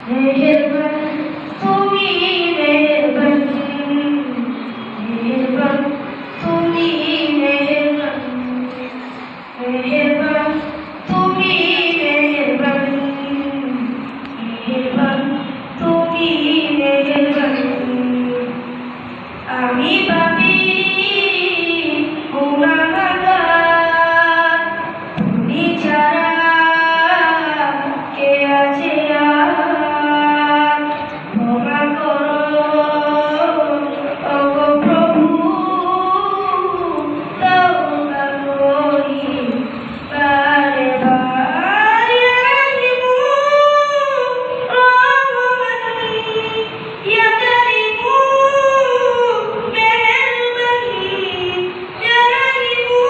मेहरबान তুমি मेहरबान मेहरबान তুমি मेहरबान मेहरबान তুমি मेहरबान मेहरबान তুমি मेहरबान আমি পাপী গুনাহগার তুমি ছাড়া কে আছে আর ক্ষমা করো ওগো প্রভু তওবা করি বারে বার ইয়া রাহিমু রহমান ইয়া কারিমু মেহেরবান ইয়া রাহিমু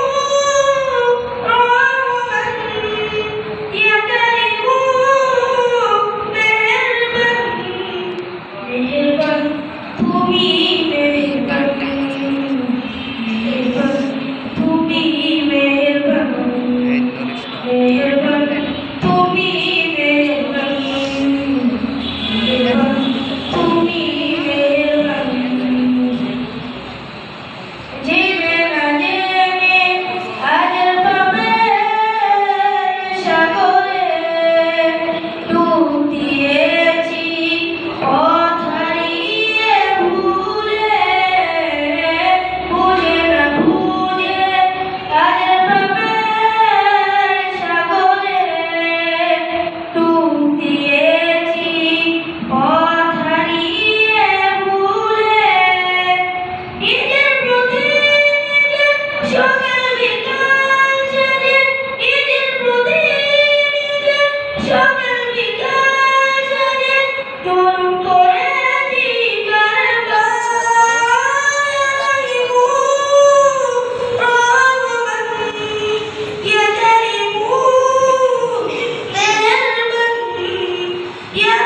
রহমান ইয়া কারিমু মেহেরবান মেহেরবান তুমি মেহেরবান মেহেরবান তুমি মেহেরবান মেহেরবান তুমি মেহেরবান মেহেরবান তুমি মেহেরবান জেনে না জেনে হাজার পাপের সাগরে ডুব দিয়েছি পথ হারিয়ে ভুলে বুঝে না বুঝে হাজার পাপের সাগরে ডুব দিয়েছি পথ হারিয়ে ভুলে নিজের প্রতি নিজের সকল বিকাশ জানে নিজের প্রতি নিজের সকল বিকাশ জানে জুলুম করেছি কারবার রাহিমু রহমান ইয়া কারিমু মেহেরবান ইয়া